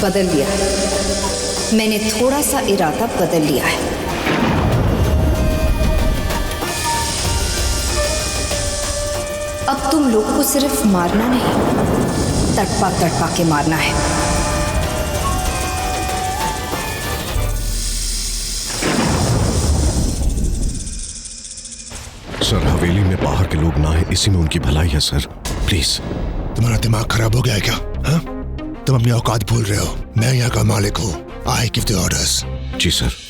बदल लिया। मैंने थोड़ा सा इरादा बदल लिया है। अब तुम लोग को सिर्फ मारना नहीं, तड़पा तड़पा के मारना है। सर, हवेली में बाहर के लोग ना है, इसी में उनकी भलाई है सर, प्लीज। तुम्हारा दिमाग खराब हो गया है क्या? हाँ? तुम अपनी औकात भूल रहे हो। मैं यहाँ का मालिक हूँ। I give the orders. जी सर।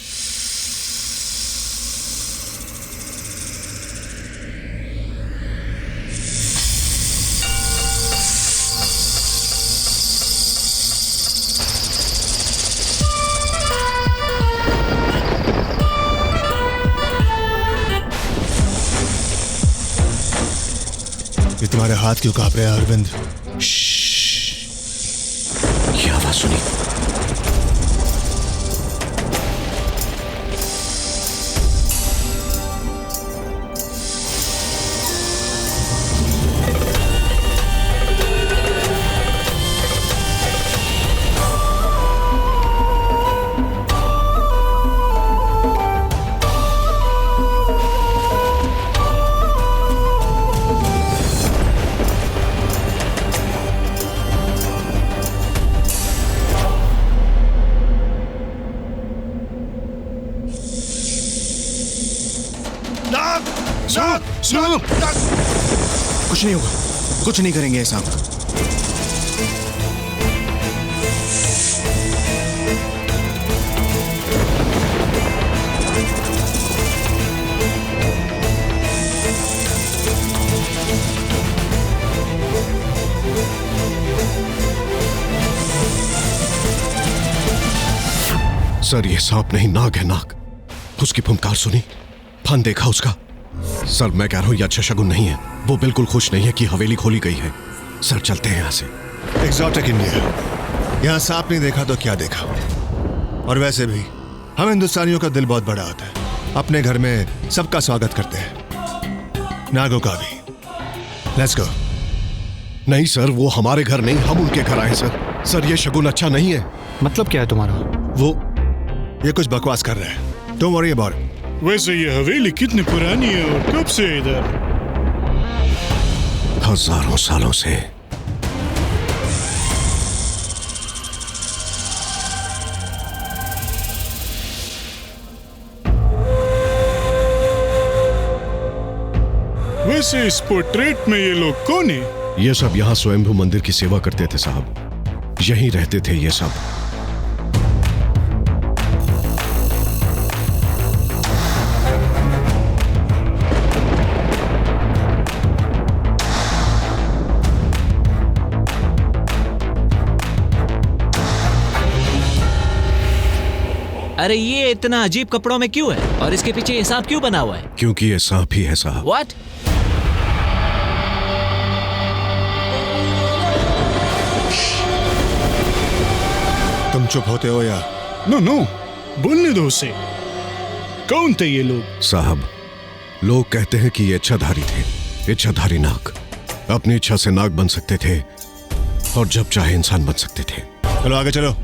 ये तुम्हारे हाथ क्यों कांप रहे हैं अरविंद? ये आवाज सुनी? कुछ नहीं होगा, कुछ नहीं करेंगे ऐसा। सर, ये सांप नहीं, नाग है, नाग। उसकी फुंकार सुनी, फन देखा उसका। सर, मैं कह रहा हूं ये अच्छा शगुन नहीं है। वो बिल्कुल खुश नहीं है कि हवेली खोली गई है। सर, चलते हैं यहाँ से। एक्सोटिक इंडिया, यहाँ सांप नहीं देखा तो क्या देखा। और वैसे भी हम हिंदुस्तानियों का दिल बहुत बड़ा होता है। अपने घर में सबका स्वागत करते हैं, नागों का भी। Let's go. नहीं सर, वो हमारे घर नहीं, हम उनके घर आए सर। सर, ये शगुन अच्छा नहीं है। मतलब क्या है तुम्हारा? वो ये कुछ बकवास कर रहे हैं। Don't worry about it. वैसे ये हवेली कितनी पुरानी है और कब से इधर? हजारों सालों से। वैसे इस पोर्ट्रेट में ये लोग कौन है? ये सब यहाँ स्वयंभू मंदिर की सेवा करते थे साहब। यहीं रहते थे ये सब। अरे ये इतना अजीब कपड़ों में क्यों है और इसके पीछे ये सांप क्यों बना हुआ है? क्योंकि ये सांप ही है साहब। What? तुम चुप होते हो या? नो नो, बोलने दो उसे। कौन थे ये लोग? साहब, लोग कहते हैं कि ये इच्छाधारी थे। इच्छाधारी नाग अपनी इच्छा से नाग बन सकते थे और जब चाहे इंसान बन सकते थे। चलो आगे चलो।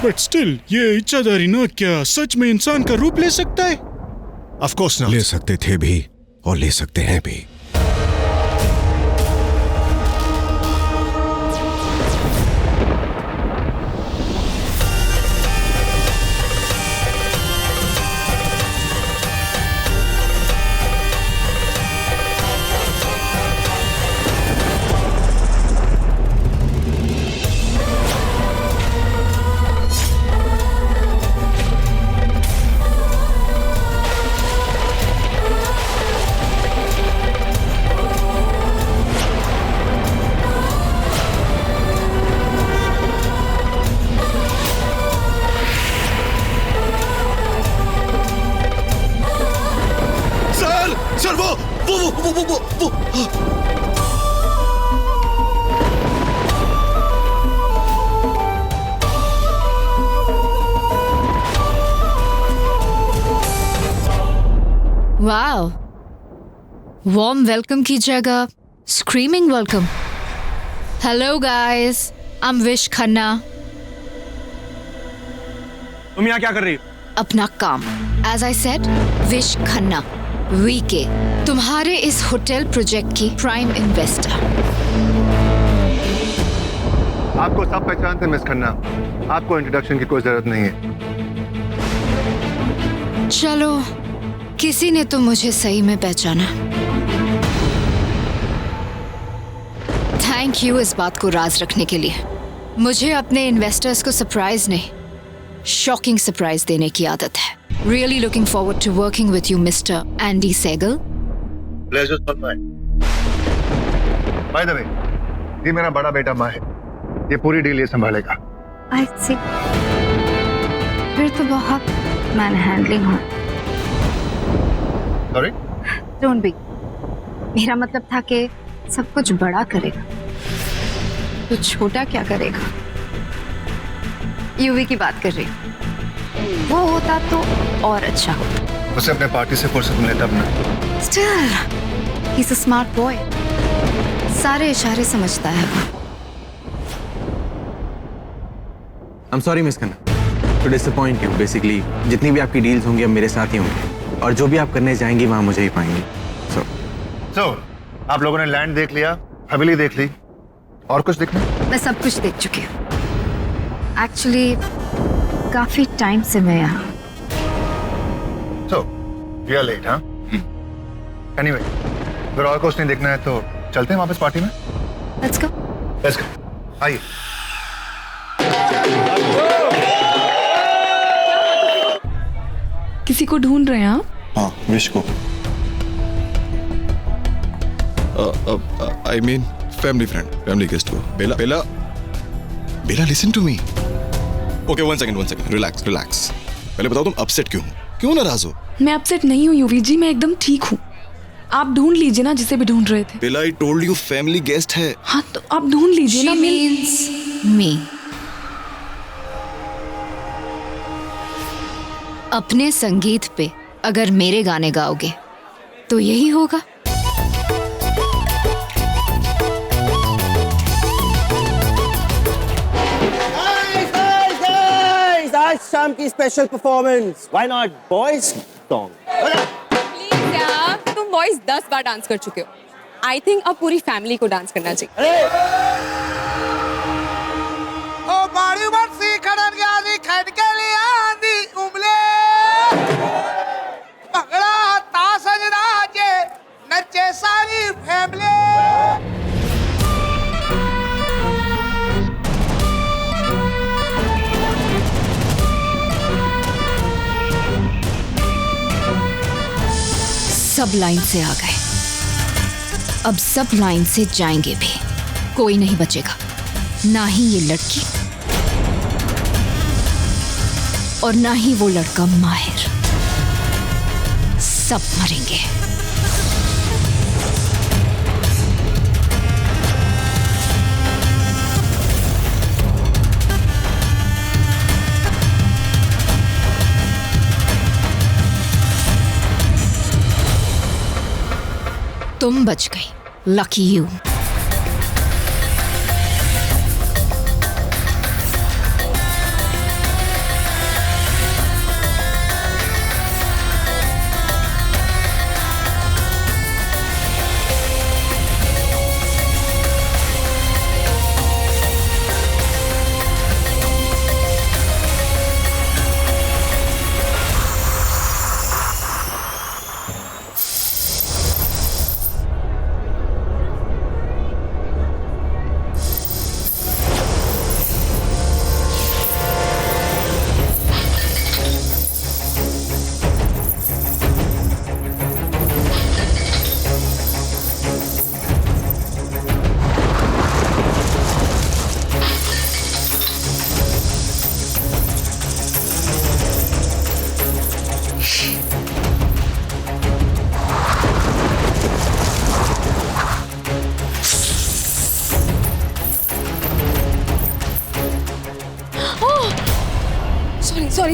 बट स्टिल, ये इच्छाधारी नाग क्या सच में इंसान का रूप ले सकता है? Of course not. ले सकते थे भी और ले सकते हैं भी। वाओ, वार्म वेलकम की जगह screaming welcome. Hello guys, I am Vish Khanna. तुम यहाँ क्या कर रही हो? अपना काम। As I said, Vish Khanna, VK, तुम्हारे इस होटल प्रोजेक्ट की प्राइम इन्वेस्टर। आपको सब पहचानते हैं मिस खन्ना, आपको इंट्रोडक्शन की कोई जरूरत नहीं है। चलो, किसी ने तो मुझे सही में पहचाना। थैंक यू इस बात को राज रखने के लिए। मुझे अपने इन्वेस्टर्स को सरप्राइज नहीं, शॉकिंग सरप्राइज देने की आदत है। Really looking forward to working with you mister Andy Segal. Pleasure for mine. By the way, ये मेरा बड़ा बेटा माहिर, ये पूरी डील ये संभालेगा। आई सी, फिर तो बहुत मैन हैंडलिंग हो। सॉरी? डोंट बी, मेरा मतलब था कि सब कुछ बड़ा करेगा तो छोटा क्या करेगा। यूवी की बात कर रही हूँ, वो होता तो और अच्छा होता। उसे अपने पार्टी से फुर्सत मिले तब ना। Still he is a smart boy, सारे इशारे समझता है वो। I am sorry miss Khanna to disappoint you. Basically जितनी भी आपकी डील्स होंगी अब मेरे साथ ही होंगी, और जो भी आप करने जाएंगी वहां मुझे ही पाएंगे। सो आप लोगों ने लैंड देख लिया, हवेली देख ली, और कुछ देखना? मैं सब कुछ देख चुकी हूँ। एक्चुअली काफी टाइम से मैं यहाँ। सो वी आर लेट, हाँ? एनीवे, अगर और कुछ नहीं देखना है तो चलते हैं वापस पार्टी में। Let's go. लेट्स गो, आइए। किसी को ढूंढ रहे हैं आप? हाँ, विश को। I mean family friend, family guest को। Bela Bela Bela, listen to me. Okay, one second, relax relax. पहले बताओ तुम अपसेट क्यों हो, क्यों नाराज हो? मैं अपसेट नहीं हूँ यूवी जी, मैं एकदम ठीक हूँ। आप ढूंढ लीजिए ना जिसे भी ढूंढ रहे थे। Bela, I told you family guest है। हाँ तो आप ढूंढ लीजिए ना। मी अपने संगीत पे अगर मेरे गाने गाओगे तो यही होगा। आज शाम की special performance, why not boys song. Please यार, तुम बॉयज 10 बार डांस कर चुके हो। आई थिंक अब पूरी फैमिली को डांस करना चाहिए। ओ बाड़ी बरसी खड़न गाली खड़ के लिया आंधी उमले पगड़ा ता सजना जे नचे सारी फैमिली। सब लाइन से आ गए, अब सब लाइन से जाएंगे भी। कोई नहीं बचेगा, ना ही ये लड़की और ना ही वो लड़का माहिर। सब मरेंगे। तुम बच गई, लकी यू।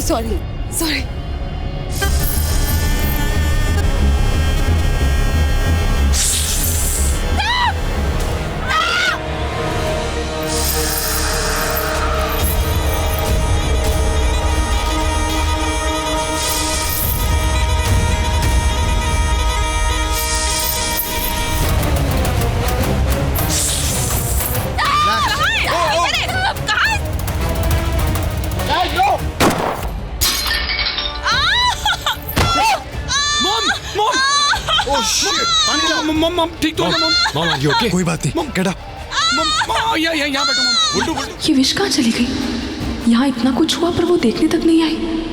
सॉरी। मम ठीक तो है मम। Mom are you okay? कोई बात नहीं, गेट अप। मम यहाँ बैठो मम। बुल्टू बुल्टू। ये विश कहाँ चली गई? यहाँ इतना कुछ हुआ पर वो देखने तक नहीं आई।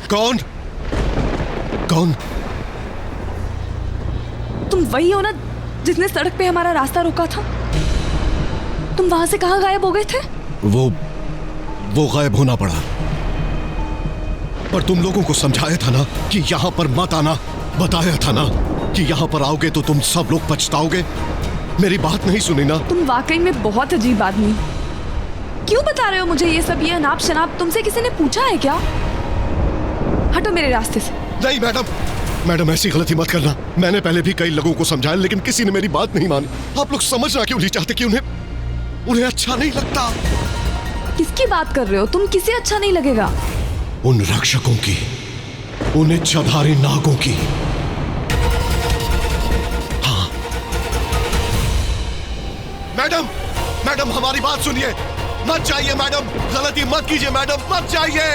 कौन? कौन? तुम वही हो ना जिसने सड़क पे हमारा रास्ता रोका था? तुम वहां से कहाँ गायब हो गए थे? वो गायब होना पड़ा, पर तुम लोगों को समझाया था ना कि यहाँ पर मत आना। बताया था ना कि यहाँ पर आओगे तो तुम सब लोग पछताओगे। मेरी बात नहीं सुनी ना? तुम वाकई में बहुत अजीब आदमी। क्यों बता रहे हो मुझे ये सब? ये अनाप शनाप तुमसे किसी ने पूछा है क्या? हटो मेरे रास्ते से। नहीं मैडम ऐसी गलती मत करना। मैंने पहले भी कई लोगों को समझाया लेकिन किसी ने मेरी बात नहीं मानी। आप लोग समझना क्यों नहीं चाहते कि उन्हें अच्छा नहीं लगता? किसकी बात कर रहे हो तुम? किसे अच्छा नहीं लगेगा? उन रक्षकों की, उन इच्छाधारी नागों की। हाँ मैडम हमारी बात सुनिए। मत जाइए मैडम, गलती मत कीजिए मैडम, मत जाइए।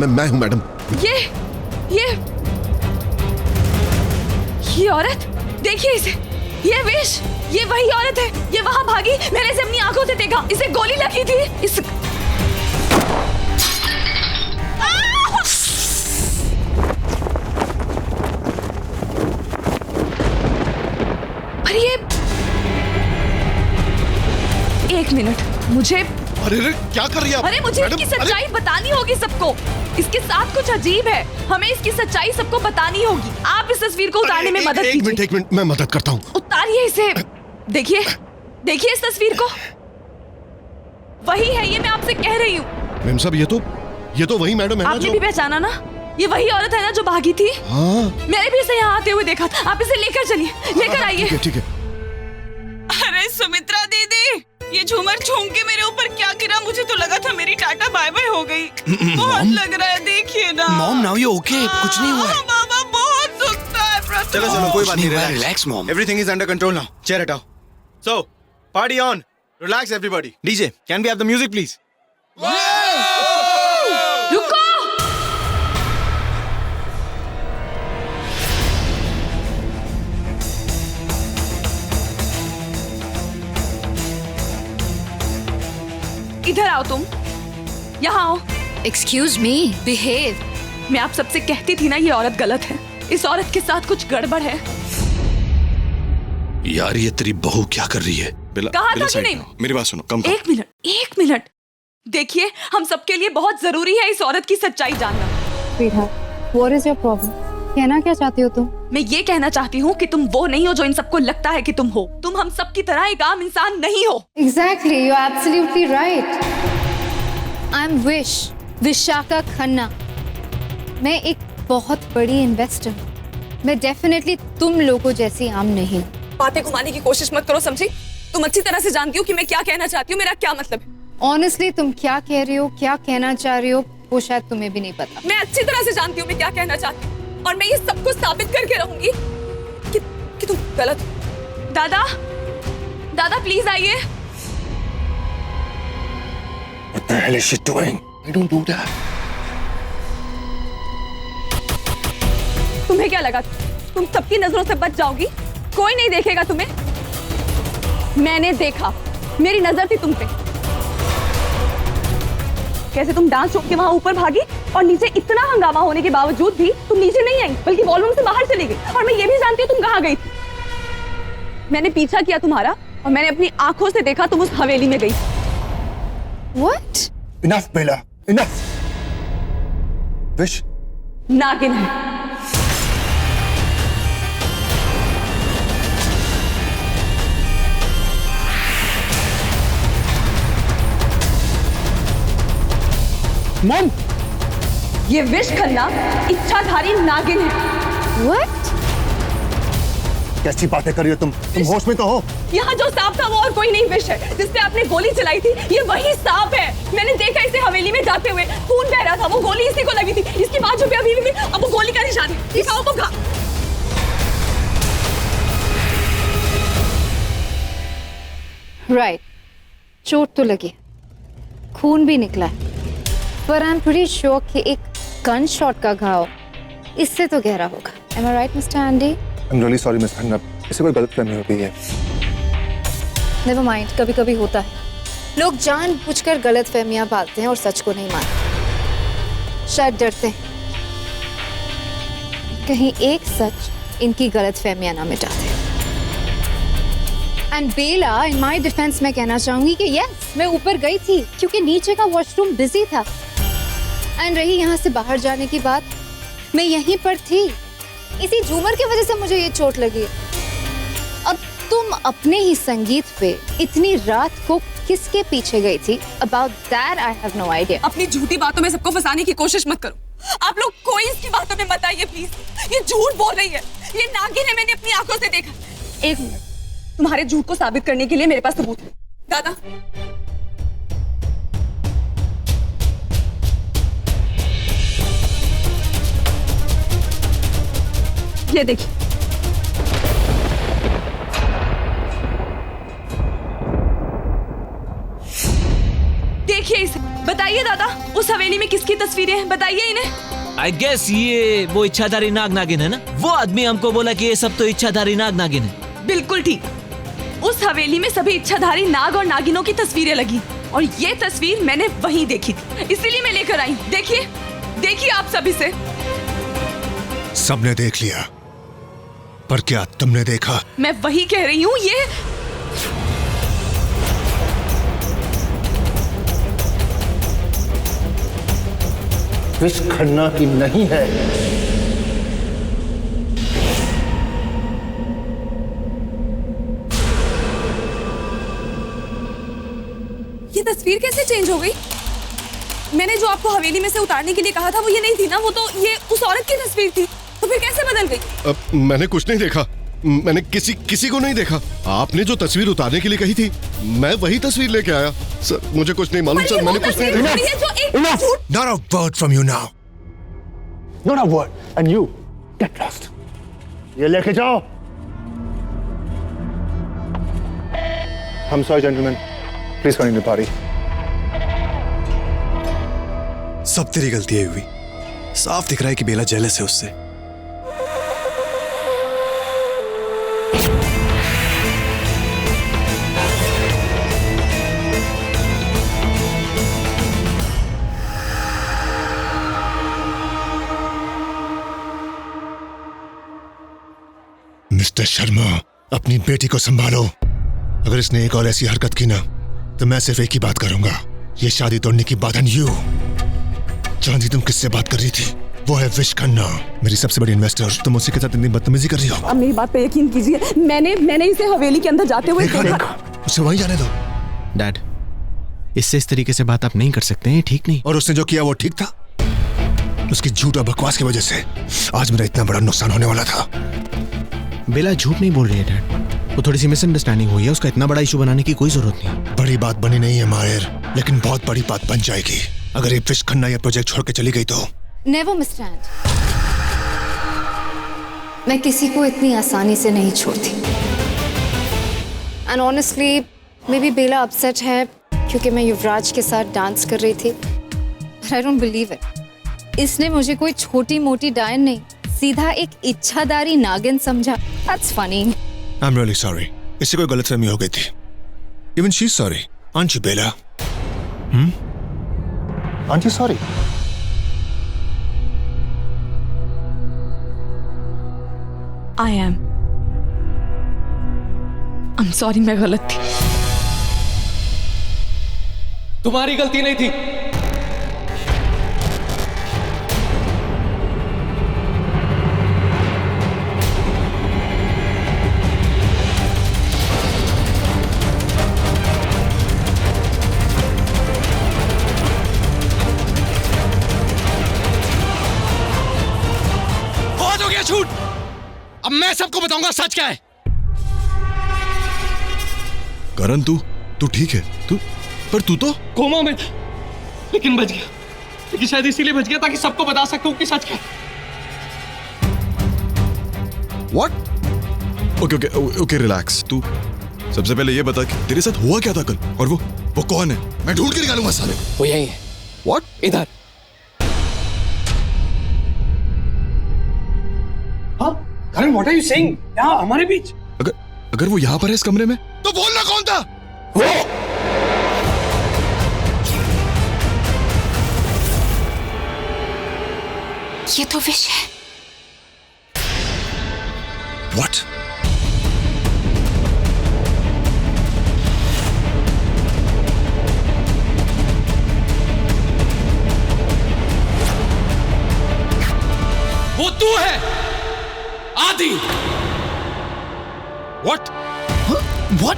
मैं हूं मैडम। ये औरत देखिए इसे। ये विश, ये वही औरत है। ये वहां भागी, मैंने इसे अपनी आंखों से देखा। इसे गोली लगी थी। पर ये एक मिनट, मुझे अरे क्या कर रही है आप? अरे मुझे इसकी सच्चाई बतानी होगी सबको। इसके साथ कुछ अजीब है। हमें इसकी सच्चाई सबको बतानी होगी। आप इस तस्वीर को उतारने में मदद कीजिए। एक मिनट मैं मदद करता हूँ। उतारिए इसे। देखिए इस तस्वीर को। वही है ये, मैं आपसे कह रही हूँ। मैम साहब ये तो वही मैडम है ना? आपने भी पहचाना ना? ये वही औरत है ना जो भागी थी? हाँ। मैंने भी इसे यहाँ आते हुए देखा था। आप इसे लेकर चलिए, लेकर आइए। ठीक है। अरे सुमित्रा दीदी, ये झूमर झूम के मेरे ऊपर क्या गिरा? मुझे तो लगा था मेरी टाटा बाय बाय हो गई। बहुत लग रहा है, देखिए ना। Mom now you okay? कुछ नहीं हुआ है। बाबा बहुत दुखता है। चलो कोई बात नहीं, relax mom. Everything is under control now. Chair हटाओ। So party on, relax everybody. DJ can we have the music please? रुको। इधर आओ तुम, यहाँ आओ। Excuse me, behave. मैं आप सबसे कहती थी ना ये औरत गलत है। इस औरत के साथ कुछ गड़बड़ है। यार ये तेरी बहू क्या कर रही है? कहा था कि नहीं? मेरी बात सुनो, कम एक मिनट देखिए, हम सबके लिए बहुत जरूरी है इस औरत की सच्चाई जानना। What is your problem? कहना क्या चाहती हो तुम? मैं ये कहना चाहती हूँ कि तुम वो नहीं हो जो इन सबको लगता है कि तुम हो। तुम हम सब की तरह एक आम इंसान नहीं हो। Exactly, you're absolutely right. I'm Vishakha Khanna. मैं एक बहुत बड़ी इन्वेस्टर हूँ। मैं डेफिनेटली तुम लोगों जैसी आम नहीं हूँ। बातें घुमाने की कोशिश मत करो, समझी? तुम अच्छी तरह से जानती हो कि मैं क्या कहना चाहती हूँ, मेरा क्या मतलब है। Honestly, तुम क्या कह रही हो, क्या कहना चाह रही हो, वो शायद तुम्हें भी नहीं पता। मैं अच्छी तरह से जानती हूँ मैं क्या कहना चाहती हूँ, और मैं ये सबको साबित करके रहूंगी कि तुम गलत हो। दादा प्लीज आइए। What the hell is she doing? I don't do that. तुम्हें क्या लगा तुम सबकी नजरों से बच जाओगी? कोई नहीं देखेगा तुम्हें। मैंने देखा, मेरी नजर थी तुम पे। कैसे तुम डांस छोड़ के वहां ऊपर भागी और नीचे इतना हंगामा होने के बावजूद भी तुम नीचे नहीं आई, बल्कि वॉल्यूम से बाहर चली गई। और मैं ये भी जानती हूँ तुम कहाँ गई थी। मैंने पीछा किया तुम्हारा और मैंने अपनी आंखों से देखा तुम उस हवेली में गई। What? Enough, Bella. Enough. Wish नागिन है। मॉम, ये विश खन्ना इच्छाधारी नागिन है। What? कैसी बातें कर रही हो तुम होश में तो हो? यहाँ जो सांप था वो और कोई नहीं विश है। जिसपे आपने गोली चलाई थी ये वही सांप है। मैंने देखा इसे हवेली में जाते हुए, खून बह रहा था, वो गोली इसी को लगी थी। इसकी बाजू पे अभी भी अब वो गोली का निशान है। दिखाओ वो घा। Right. चोट तो लगी, खून भी निकला है, पर आई एम प्रीटी श्योर कि एक गन शॉट का घाव इससे तो गहरा होगा। Am I right, Mr. Andy? I'm really sorry, Miss Khanna. इससे कोई गलतफहमी हो गई है। Never mind, कभी कभी होता है। लोग जानबूझकर गलतफहमियां पालते हैं और सच को नहीं मानते। शायद डरते हैं कहीं एक सच इनकी गलतफहमियां ना मिटा दे। And Bela, in my defence मैं कहना चाहूंगी कि यस, मैं ऊपर गई थी क्योंकि नीचे का वॉशरूम बिजी था। एंड रही यहाँ से बाहर जाने की बात, मैं यहीं पर थी। इसी झूमर की वजह से मुझे ये चोट लगी। अब तुम अपने ही संगीत पे इतनी रात को किसके पीछे गई थी? About that I have no idea. अपनी झूठी बातों में सबको फंसाने की कोशिश मत करो। आप लोग कोई इसकी बातों में मत आइए प्लीज। ये झूठ बोल रही है, ये नागिन है, मैंने अपनी आंखों से देखा। एक मिनट, तुम्हारे झूठ को साबित करने के लिए मेरे पास सबूत है। दादा, ये देखिए। देखिए इसे। बताइए दादा, उस हवेली में किसकी तस्वीरें हैं? बताइए इन्हें। आई गेस ये वो इच्छाधारी नागिन है ना? वो आदमी हमको बोला कि ये सब तो इच्छाधारी नागिन है। बिल्कुल ठीक। उस हवेली में सभी इच्छाधारी नाग और नागिनों की तस्वीरें लगी और ये तस्वीर मैंने वहीं देखी थी, इसीलिए मैं लेकर आई। देखिए, देखिए आप सभी से। सबने देख लिया, पर क्या तुमने देखा? मैं वही कह रही हूँ, ये विश खन्ना की नहीं है। ये तस्वीर कैसे चेंज हो गई? मैंने जो आपको हवेली में से उतारने के लिए कहा था वो ये नहीं थी ना, वो तो ये उस औरत की तस्वीर थी। तो फिर कैसे बदल गई? मैंने कुछ नहीं देखा, मैंने किसी को नहीं देखा। आपने जो तस्वीर उतारने के लिए कही थी, मैं वही तस्वीर लेके आया। सर, मुझे कुछ नहीं मालूम सर, मैंने कुछ नहीं देखा। Not a word from you now. Not a word. And you get lost. ये लेके जाओ। I'm sorry, gentlemen. Please continue the party. सब तेरी गलती है हुई। साफ दिख रहा है कि बेला जेलस है उससे। मिस्टर शर्मा, अपनी बेटी को संभालो। अगर इसने एक और ऐसी हरकत की ना तो मैं सिर्फ एक ही बात करूंगा, ये शादी तोड़ने की बात। एंड यू जानती तुम किससे बात कर रही थी? वो है विश खन्ना, मेरी सबसे बड़ी इन्वेस्टर। तुम उसी के साथ इतनी बदतमीजी कर रही हो। अब मेरी बात पे यकीन कीजिए, मैंने इसे हवेली के अंदर जाते हुए देखा। उसे वहीं जाने दो। डैड, इससे इस तरीके से बात आप नहीं कर सकते हैं, ठीक नहीं। और उसने जो किया वो ठीक था? उसकी झूठ और बकवास की वजह से आज मेरा इतना बड़ा नुकसान होने वाला था। बेला झूठ नहीं बोल रही है डैड, वो थोड़ी सी मिसअंडरस्टैंडिंग हुई है, उसका इतना बड़ा इशू बनाने की कोई जरूरत नहीं। बड़ी बात बनी नहीं है माहिर, लेकिन बहुत बड़ी बात बन जाएगी अगर ये विश खन्ना ये प्रोजेक्ट छोड़ के चली गई तो। नेवर मिसस्टैंड, मैं किसी को इतनी आसानी से नहीं छोड़ती। And honestly maybe Bela upset है क्योंकि मैं युवराज के साथ डांस कर रही थी। I don't believe it. इसने मुझे कोई छोटी मोटी डायन नहीं, सीधा एक इच्छाधारी नागिन समझा। That's funny. I am really sorry, इससे कोई गलतफहमी हो गई थी। Even she is sorry, aren't you Bela? Aren't you sorry? I am. I'm sorry, मैं गलत थी। तुम्हारी गलती नहीं थी। बहुत हो गया झूठ, अब मैं सबको बताऊंगा सच क्या है। करण, तू ठीक है? पर तू तो कोमा में था, लेकिन बच गया। लेकिन शायद इसीलिए बच गया ताकि सबको बता सकूं कि सच क्या है। What? Okay relax. तू सबसे पहले ये बता कि तेरे साथ हुआ क्या था कल, और वो कौन है? मैं ढूंढ के निकालूंगा साले। वो यही है। What? इधर। हाँ, करण, व्हाट आर यू सेइंग? यहाँ हमारे बीच? अगर वो यहाँ पर है इस कमरे में, तो बोलना कौन था? वो ये तो विश है। What? वो तू है, आदि। What? What?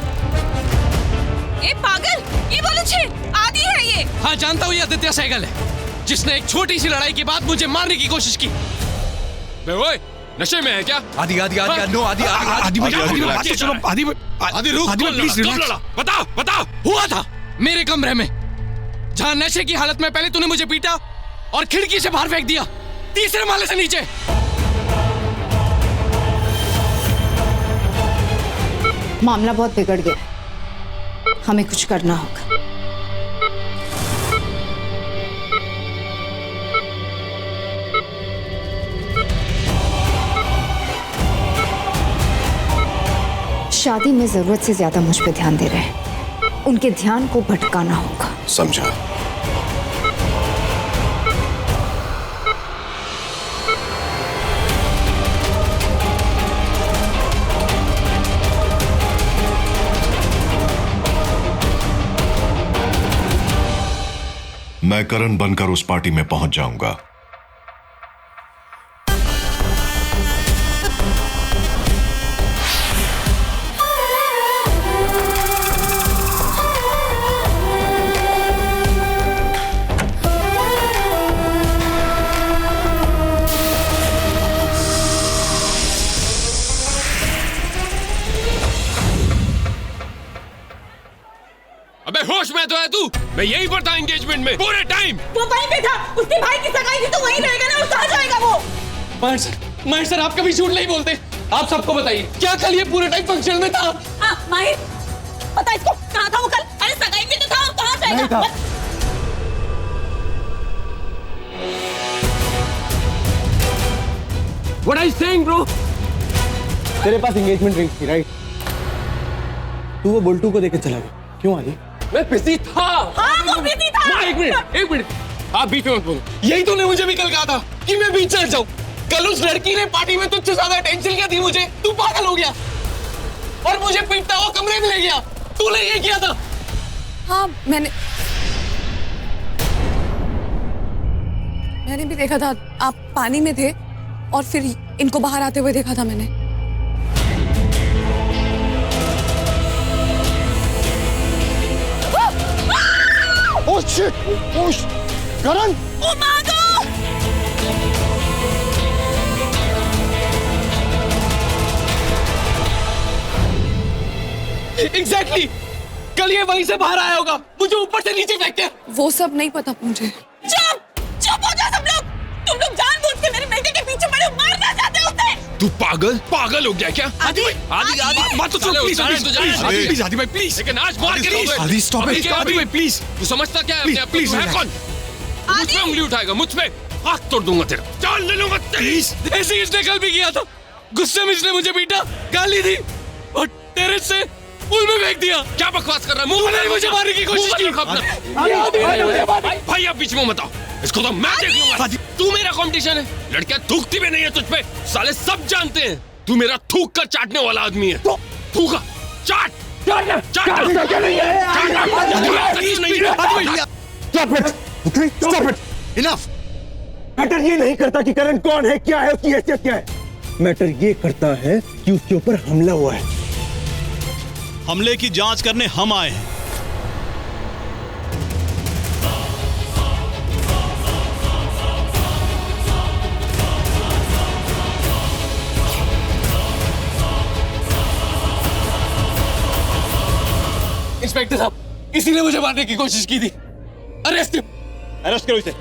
ए पागल, ये बोलो छे, आदि है ये। हाँ, जानता हूँ ये आदित्य सहगल है, जिसने एक छोटी सी लड़ाई के बाद मुझे मारने की कोशिश की। बे ओए, नशे में है क्या? आदि नो आदि रुक, प्लीज रिलैक्स। बता, हुआ था मेरे कमरे में, जहाँ नशे की हालत में पहले तूने मुझे पीटा और खिड़की से बाहर फेंक दिया, तीसरे माले से नीचे। मामला बहुत बिगड़ गया, हमें कुछ करना होगा। शादी में जरूरत से ज्यादा मुझ पे ध्यान दे रहे हैं, उनके ध्यान को भटकाना होगा। समझा। मैं करण बनकर उस पार्टी में पहुंच जाऊंगा। अबे होश में तो है तू? मैं यहीं पर था एंगेजमेंट में पूरे टाइम। वो वहीं पे था, उसके भाई की सगाई थी तो वहीं रहेगा ना, और कहाँ जाएगा वो? माहिर सर, आप कभी झूठ नहीं बोलते। आप सबको बताइए, क्या कल ये पूरे टाइम फंक्शन में था? हाँ, माहिर, पता इसको कहाँ था वो कल? अरे सगाई में तो था, और कहाँ जाएगा? What are you saying, bro? तेरे पास एंगेजमेंट रिंग थी, राइट? तू वो बुल्टू को देके चला गया, क्यों आदि? मैं बिजी था। हाँ, वो बिजी था। एक मिनट, आप बीच में मत बोलो। यही तूने मुझे भी कल कहा था कि मैं बीच चल जाऊं। कल उस लड़की ने पार्टी में तुझसे ज्यादा अटेंशन क्या दी मुझे? तू पागल हो गया और मुझे पीटता हुआ कमरे में ले गया। तूने ये किया था? हाँ मैंने भी देखा था, आप पानी में थे और फिर इनको बाहर आते हुए देखा था मैंने। Oh shit! ओह करण! ओ मागो! एग्जैक्टली कल ये वहीं से बाहर आया होगा, मुझे ऊपर से नीचे फेंक के। वो सब नहीं पता मुझे। चुप हो जा सब लोग। तुम लोग जानबूझ के मेरे बेटे के पीछे पड़े हो, मारना चाहते हो उसे। तू पागल हो गया क्या? आदि बात तो सुन प्लीज आदि भाई प्लीज। लेकिन आज मार के नहीं। आदि स्टॉप इट। आदि भाई प्लीज। तू समझता क्या है अपने आप को? तू है कौन? मुझ पे उंगली उठाएगा, मुझ पे हाथ तोड़ दूंगा तेरा, जान ले लूंगा तेरी। ऐसे ही इसने कल भी किया था। गुस्से में इसने मुझे पीटा, गाली दी और टेरेस से पूल में फेंक दिया। क्या बकवास कर रहा है? मुंह में मुझे मारने की कोशिश की। भाई आप बीच में मत आओ, इसको तो मैं देख लूंगा। तू मेरा कंपटीशन है, लड़कियां थूकती भी नहीं है तुझ पे। साले सब जानते हैं तू मेरा थूक कर चाटने वाला आदमी है। थूका चाट इनफ। मैटर ये नहीं करता कि करण कौन है, क्या है, उसकी हैसियत क्या है। मैटर ये करता है कि उसके ऊपर हमला हुआ है। हमले की जांच करने हम आए हैं। इंस्पेक्टर साहब, इसी ने मुझे मारने की कोशिश की थी। अरेस्ट करो इसे।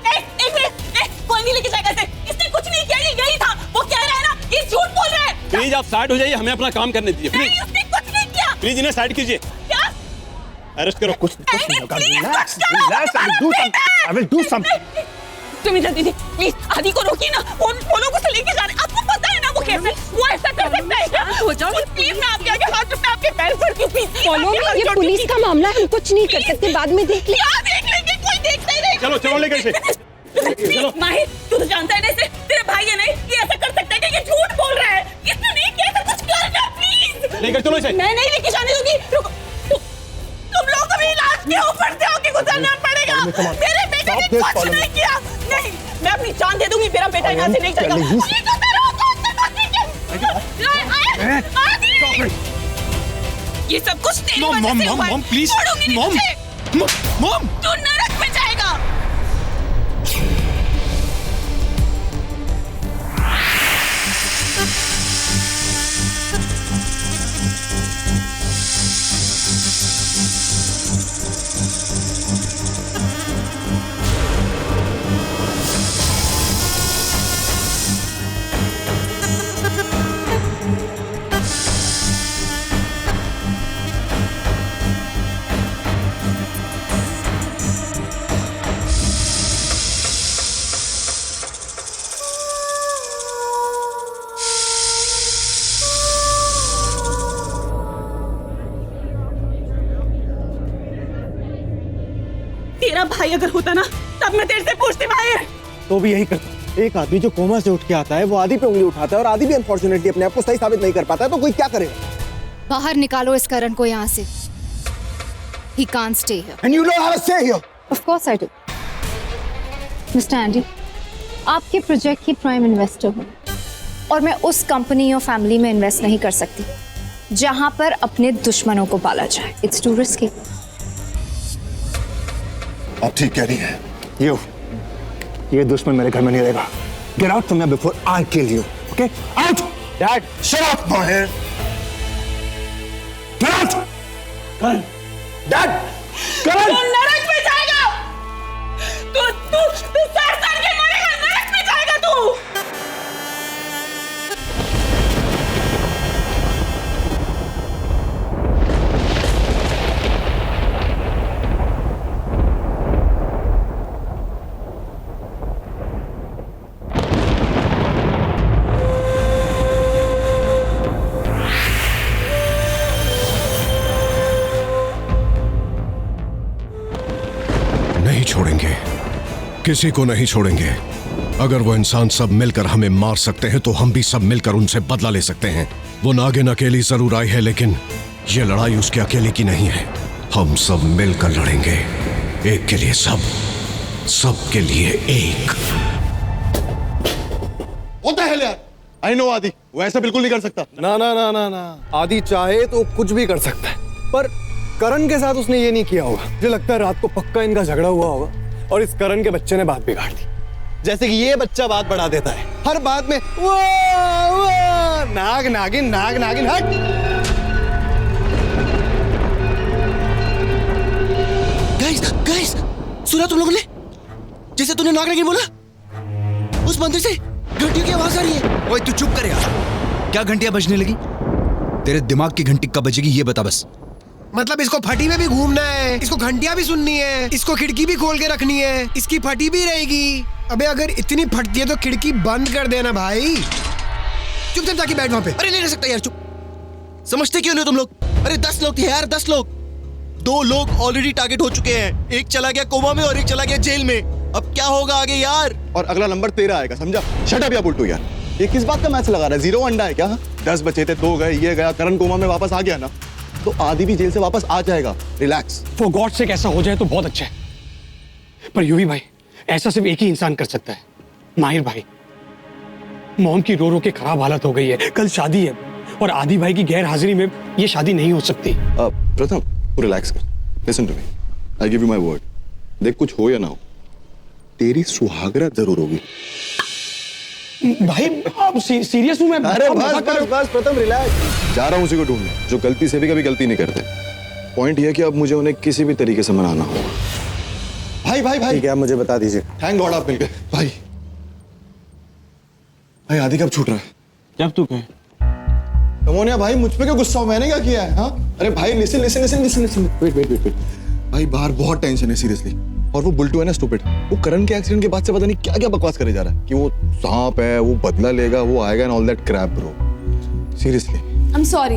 कोई नहीं लेके जाएगा इसे। इसने कुछ नहीं किया, ये यही था। वो कह रहा है ना, ये झूठ बोल रहा है। प्लीज आप साइड हो जाइए, हमें अपना काम करने दीजिए। नहीं, उसने कुछ नहीं किया। प्लीज इन्हें साइड कीजिए। क्या? अरेस्ट करो। कुछ नहीं होगा। Relax, I will do something. Sumitra दीदी प्लीज आदि को रोकिए ना। वो लोग उसे लेके जा रहे हैं। आपको पता है ना वो कैसे, वो ऐसा कर सकता है क्या? हो जाओ प्लीज, मैं आपके आगे हाथ जोड़ता हूं, आपके पैर पड़ती हूं प्लीज। फॉलो मी, ये पुलिस का मामला है, हम कुछ नहीं कर सकते, बाद में देख लेंगे। क्या देख लेंगे? कोई देखता ही नहीं। चलो लेकर इसे। चलो माहिर, तू तो जानता है ना इसे, तेरा भाई है नहीं, ये ऐसा कर सकता है कि ये झूठ बोल रहा है। इसने नहीं किया, तो कुछ करना प्लीज। लेकर चलो इसे। मैं नहीं लेके जाने दूंगी। रुको, तुम लोग को भी इलाज के ऊपर से होके गुजरना पड़ेगा। मेरे बेटे ने कुछ नहीं किया। नहीं, मैं अपनी जान दे दूंगी, मेरा बेटा यहाँ से नहीं जाएगा। ये सब कुछ तेरी वजह से हुआ है। मॉम प्लीज, मॉम तू नरक में जाएगा। तेरा भाई अगर होता ना, तब मैं तेरे से पूछती माहिर। तो भी यही करता। एक आदमी जो कोमा से उठ के आता है, वो आदि पे उंगली उठाता है और आदि भी अनफॉर्चुनेटली अपने आप को सही साबित नहीं कर पाता है, तो कोई क्या करेगा? बाहर निकालो इस करण को यहाँ से। He can't stay here. And you know how to stay here. Of course I do. Mr. Andy, आपके प्रोजेक्ट की प्राइम इन्वेस्टर हूँ और मैं उस कंपनी और फैमिली में इन्वेस्ट नहीं कर सकती जहां पर अपने दुश्मनों को पाला जाए। It's too risky. आप ठीक कह रही हैं। ये दुश्मन मेरे घर में नहीं रहेगा। Get out from here before I kill you. Okay? Out! Dad, shut up, Mahir. Get out! Karan! Dad! Karan! तू नरक में जाएगा। तू सर के मरेगा, नरक में जाएगा तू। नहीं छोड़ेंगे, किसी को नहीं छोड़ेंगे। अगर वो इंसान सब मिलकर हमें मार सकते हैं तो हम भी सब मिलकर उनसे बदला ले सकते हैं। वो नागिन अकेली जरूर आई है, लेकिन ये लड़ाई उसके अकेले की नहीं है। हम सब मिलकर लड़ेंगे, एक के लिए सब, सब के लिए एक। होता है यार, आई नो आदि, वो ऐसा बिल्कुल नहीं कर सकता। ना ना ना ना ना, आदि चाहे तो कुछ भी कर सकता है, पर करण के साथ उसने ये नहीं किया होगा। मुझे लगता है रात को पक्का इनका झगड़ा हुआ होगा और इस करण के बच्चे ने बात बिगाड़ दी। जैसे कि ये बच्चा बात बढ़ा देता है हर बात में, वाह वाह, नाग नागिन नाग नागिन, हट। गाइस, सुना तुम लोगों ने? जैसे तूने नाग नागिन बोला, उस मंदिर से घंटियों की आवाज आ रही है। ओए तू चुप कर यार, क्या घंटियां बजने लगी? तेरे दिमाग की घंटी कब बजेगी ये बता बस। मतलब इसको फटी में भी घूमना है, इसको घंटियां भी सुननी है, इसको खिड़की भी खोल के रखनी है, इसकी फटी भी रहेगी। अबे अगर इतनी फटती है तो खिड़की बंद कर देना भाई। चुपचाप जाके बैठ वहां पे। अरे नहीं रह सकता यार, चुप। समझते क्यों नहीं तुम लोग? अरे 10 लोग थे यार, 10 लोग। 2 लोग ऑलरेडी टारगेट हो चुके हैं, एक चला गया कोमा में और एक चला गया जेल में। अब क्या होगा आगे यार? और अगला नंबर तेरा आएगा, समझा? शट अप या बुल्टू यार, ये किस बात का मैच लगा रहा है? 0 अंडा है क्या? 10 बचे थे, 2 गए, ये गया, करण कोमा में वापस आ गया ना, तो आदि भी जेल से वापस आ जाएगा। रिलैक्स। फॉर गॉड से ऐसा हो जाए तो बहुत अच्छा है, पर यूवी भाई ऐसा सिर्फ एक ही इंसान कर सकता है, माहिर भाई। मॉम की रो रो के खराब हालत हो गई है, कल शादी है और आदि भाई की गैर हाजिरी में ये शादी नहीं हो सकती। प्रथम तू रिलैक्स कर, listen to me, I give you my word. देख कुछ हो या ना हो, तेरी सुहागरात जरूर होगी। भाई आप सीरियस हूं मैं। अरे बस प्रथम रिलैक्स। जा रहा हूं उसी को ढूंढने जो गलती से भी कभी गलती नहीं करते। पॉइंट ये कि अब मुझे उन्हें किसी भी तरीके से मनाना होगा। भाई भाई भाई, ठीक है, मुझे बता दीजिए। थैंक गॉड आप मिल गए। भाई भाई आदि कब छूट रहा है? जब तू कहे। कमोनिया भाई मुझ पे क्यों गुस्सा हो? मैंने क्या किया है? हाँ अरे भाई listen listen listen listen listen, wait. भाई बाहर बहुत टेंशन है सीरियसली, और वो बुल्टू है ना स्टूपिड, वो करण के एक्सीडेंट के बाद से पता नहीं क्या क्या बकवास करे जा रहा है कि वो सांप है, वो बदला लेगा, वो आएगा and all that Krebs bro. Seriously I am sorry,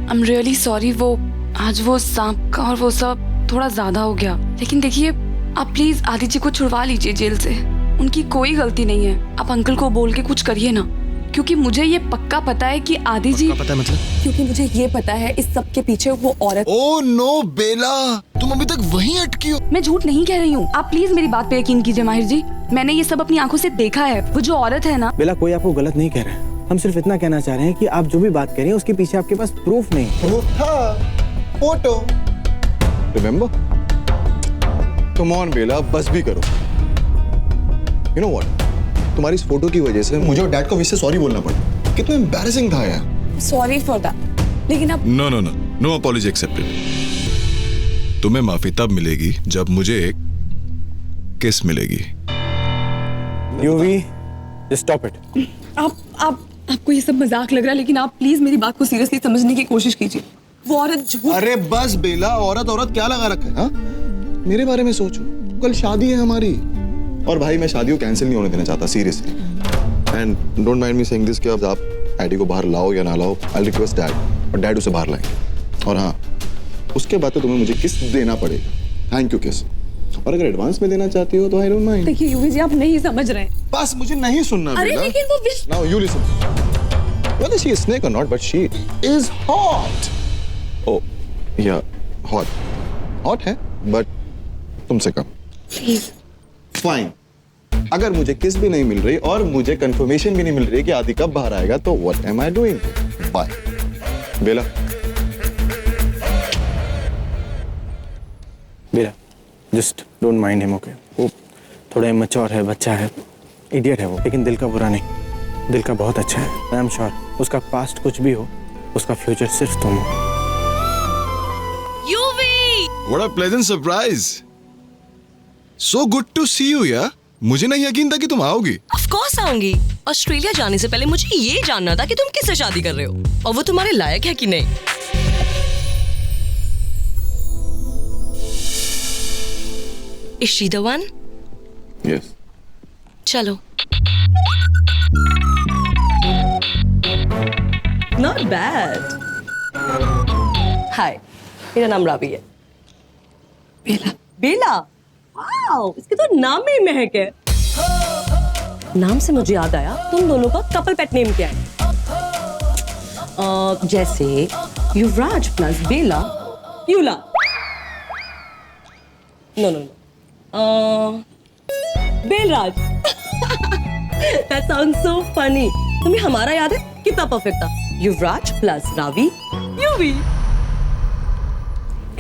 I am really sorry. वो आज वो सांप का और वो सब थोड़ा ज्यादा हो गया, लेकिन देखिए आप प्लीज आदि जी को छुड़वा लीजिए जेल से। उनकी कोई गलती नहीं है, आप अंकल को बोल के कुछ करिए ना, क्योंकि मुझे ये पक्का पता है कि आदि जी, पता है मतलब? क्योंकि मुझे ये पता है इस सब के पीछे वो औरत। ओह नो बेला, तुम अभी तक वहीं अटकी हो। मैं झूठ नहीं कह रही हूँ, आप प्लीज मेरी बात पे यकीन कीजिए माहिर जी, मैंने ये सब अपनी आंखों से देखा है। वो जो औरत है ना। बेला कोई आपको गलत नहीं कह रहा है, हम सिर्फ इतना कहना चाह रहे हैं कि आप जो भी बात कह रहे हैं उसके पीछे आपके पास प्रूफ नहीं। Photo remember? कम ऑन बेला, बस भी करो। यू नो व्हाट, तुम्हारी इस फोटो की वजह से मुझे और डैड को इससे सॉरी बोलना पड़ा। कितना एम्बैरेसिंग था यार। सॉरी फॉर दैट, लेकिन अब नो अपॉलॉजी एक्सेप्टेड। तुम्हें माफी तब मिलेगी जब मुझे एक किस मिलेगी। UV just stop it. आपको ये सब मजाक लग रहा है, लेकिन आप प्लीज मेरी बात को सीरियसली समझने की कोशिश कीजिए। वो औरत झूठ। अरे बस बेला, औरत क्या लगा रखा है? हाँ मेरे बारे में सोचो, कल शादी है हमारी, और भाई मैं शादी को कैंसिल नहीं होने देना चाहता seriously. And don't mind me saying this कि अब आप आईडी को बाहर लाओ या ना लाओ, आई रिक्वेस्ट डैड, और डैड उसे बाहर लाएंगे। और हाँ, उसके बाद तो तुम्हें मुझे किस देना पड़ेगा, थैंक यू किस। और अगर एडवांस में देना चाहती हो तो आई डोंट माइंड। देखिए यूवी जी, आप नहीं समझ रहे हैं। बस मुझे नहीं सुनना। अरे लेकिन वो now you listen, whether she is snake or not, but she is hot. Oh, yeah, hot है, but तुमसे कम। Fine. अगर मुझे किस भी नहीं मिल रही और मुझे कंफर्मेशन भी नहीं मिल रही कि आदि कब बाहर आएगा, तो what am I doing? Bye. Bela just don't mind him, okay? वो थोड़ा इमैच्योर है, बच्चा है, इडियट है वो, लेकिन दिल का बुरा नहीं, दिल का बहुत अच्छा है। आई एम श्योर उसका पास्ट कुछ भी हो, उसका फ्यूचर सिर्फ तुम हो। UV! What a pleasant surprise! So good to see you, यार। मुझे नहीं यकीन था कि तुम आओगी। Of course आऊंगी। ऑस्ट्रेलिया जाने से पहले मुझे ये जानना था कि तुम किससे शादी कर रहे हो और वो तुम्हारे लायक है कि नहीं। Is she the one? Yes. चलो। Not bad. Hi, मेरा नाम रावी है। बेला। बेला? Wow. वाओ, इसके तो नाम में ही महक है। नाम से मुझे याद आया, तुम दोनों का कपल पेट नेम क्या है? जैसे Yuvraj plus Bela, Yula. No no no, Belraj. That sounds so funny. तुम्हें हमारा याद है? कितना परफेक्ट था? युवराज प्लस रावी, यूवी।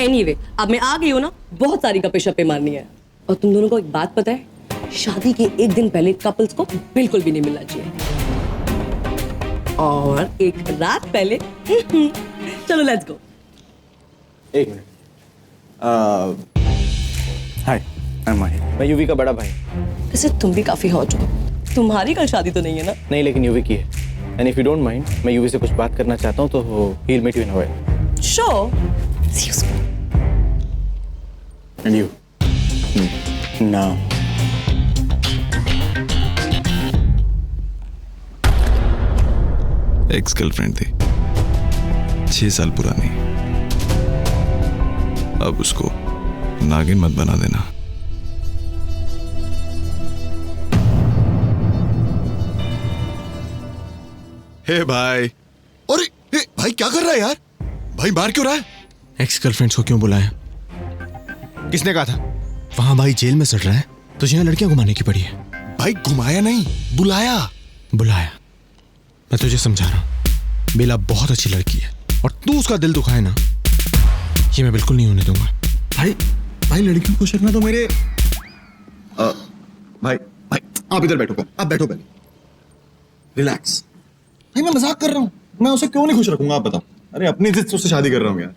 Anyway, अब मैं आ गई हूँ ना, बहुत सारी गप्पे शप्पे मारनी है। और तुम दोनों को एक बात पता है? शादी के एक दिन पहले कपल्स को बिल्कुल भी नहीं मिलना चाहिए। और एक रात पहले चलो लेट्स गो। एक मिनट। हाय, आई एम माहिर। मैं यूवी का बड़ा भाई। वैसे तुम भी काफी हॉट हो। तुम्हारी कल शादी तो नहीं है ना? नहीं, लेकिन यूवी की है। And if you don't mind, मैं यूवी से कुछ बात करना चाहता हूँ, तो he will meet you in Hawaii. Sure. See you soon. And you now. Ex girlfriend थी, 6 साल पुरानी। अब उसको नागिन मत बना देना। हे भाई। अरे हे भाई, क्या कर रहा है यार? भाई मार क्यों रहा है? एक्स गर्लफ्रेंड्स को क्यों बुलाया? किसने कहा था? वहां भाई जेल में सड़ रहा है, तुझे यहाँ लड़कियां घुमाने की पड़ी है। भाई घुमाया नहीं, बुलाया। बुलाया। मैं तुझे समझा रहा हूँ, बेला बहुत अच्छी लड़की है, और तू उसका दिल दुखाए ना, ये मैं बिल्कुल नहीं होने दूंगा। भाई भाई, लड़कियों को खुश रखना तो मेरे भाई भाई आप इधर बैठो, आप बैठो पहले, रिलैक्स। भाई मैं मजाक कर रहा हूँ, मैं उसे क्यों नहीं खुश रखूंगा आप बताओ? अरे अपनी इज्जत से उससे शादी कर रहा हूँ यार,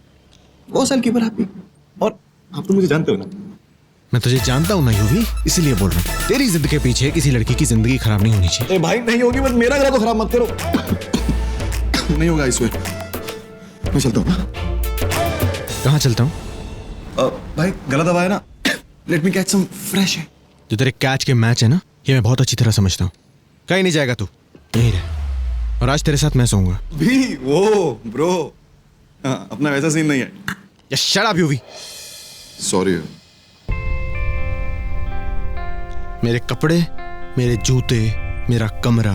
वो साल की आपकी, और आप तो मुझे जानते हो ना। मैं तुझे जानता हूँ ना यूवी, इसीलिए बोल रहा हूँ। तेरी जिद के पीछे किसी लड़की की जिंदगी खराब नहीं होनी चाहिए। भाई नहीं होगी, बस मेरा गला तो खराब मत करो। नहीं होगा इसमें। मैं चलता हूँ। कहाँ चलता हूँ? भाई गला दबाया ना, let me catch some fresh है। जो तेरे कैच के मैच है ना, ये मैं बहुत अच्छी तरह समझता हूँ। कहीं नहीं जाएगा तू, यहीं रह। और आज तेरे साथ मैं सोऊंगा। भी वो ब्रो, अपना वैसा सीन नहीं है। Shut up UV. सॉरी। मेरे कपड़े, मेरे जूते, मेरा कमरा,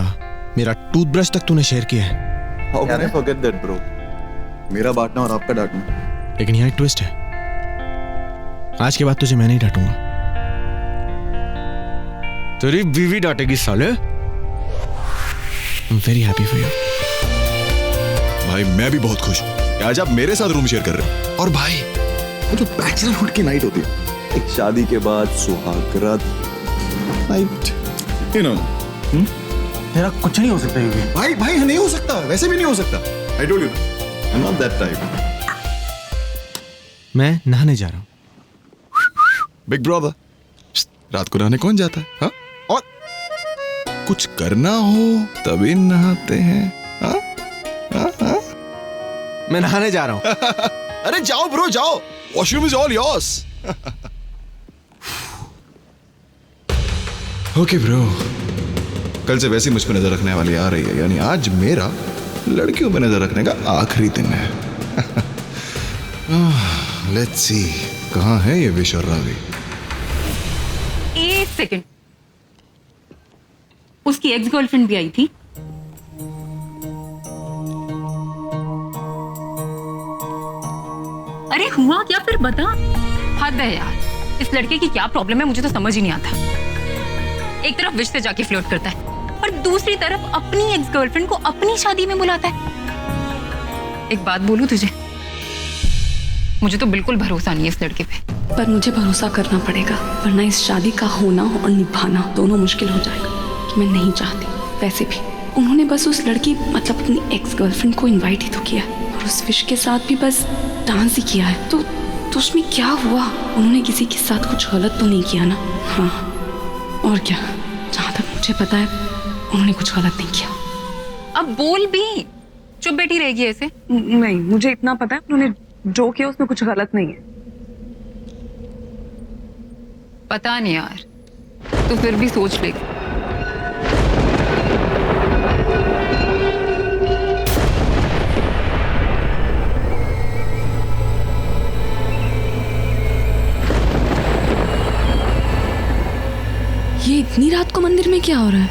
मेरा टूथब्रश तक तूने शेयर किया है। How can I forget that, bro? मेरा बांटना और आपका डांटना। लेकिन यहाँ एक ट्विस्ट है, आज के बाद तुझे मैं नहीं डांटूंगा, तेरी बीवी डांटेगी साले। I'm very happy for you. भाई मैं भी बहुत खुश हूँ कि आज आप मेरे साथ रूम शेयर कर रहे हो। और भाई वो जो बैचलरहुड की नाइट होती है, एक शादी के बाद सुहाग रात नाइट, यू नो। तेरा कुछ नहीं हो सकता यूवी। भाई भाई नहीं हो सकता, वैसे भी नहीं हो सकता। I told you, I'm not that type. मैं नहाने जा रहा हूँ। बिग ब्रदर, रात को नहाने कौन जाता है? हाँ? और कुछ करना हो तभी नहाते हैं। हाँ? हाँ? हाँ? मैं नहाने जा रहा हूँ। अरे जाओ ब्रो, जाओ। Washroom is all yours. Okay bro, कल से वैसे मुझ पर नजर रखने वाली आ रही है, यानी आज मेरा लड़कियों पर नजर रखने का आखिरी दिन है। लेट्स सी, कहाँ है ये विश और रावी? एक सेकंड, उसकी एक्स गर्लफ्रेंड भी आई थी। अरे हुआ क्या फिर बता। हद है यार, इस लड़के की क्या प्रॉब्लम है, मुझे तो समझ ही नहीं आता। एक तरफ विश से जाके फ्लर्ट करता है और दूसरी तरफ अपनी एक्स गर्लफ्रेंड को अपनी शादी में बुलाता है। एक बात बोलूं तुझे, मुझे तो बिल्कुल भरोसा नहीं है इस लड़के पे। पर मुझे भरोसा करना पड़ेगा, वरना इस शादी का होना और निभाना दोनों मुश्किल हो जाएगा। कि मैं नहीं चाहती। वैसे भी उन्होंने बस उस लड़की मतलब अपनी एक्स गर्लफ्रेंड को इनवाइट ही तो किया, और उस विश के साथ भी बस डांस ही किया है। तो उसमें क्या हुआ? उन्होंने किसी के साथ कुछ गलत तो नहीं किया ना? हाँ, और क्या, जहाँ तक मुझे पता है उन्होंने कुछ गलत नहीं किया। अब बोल भी, चुप बैठी रहेगी ऐसे? नहीं, मुझे इतना पता है उन्होंने जो किया उसमें कुछ गलत नहीं है। पता नहीं यार, तो फिर भी सोच ले। इतनी रात को मंदिर में क्या हो रहा है?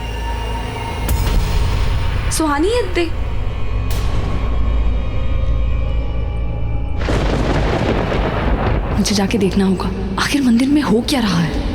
सुहानी है दे। मुझे जाके देखना होगा आखिर मंदिर में हो क्या रहा है।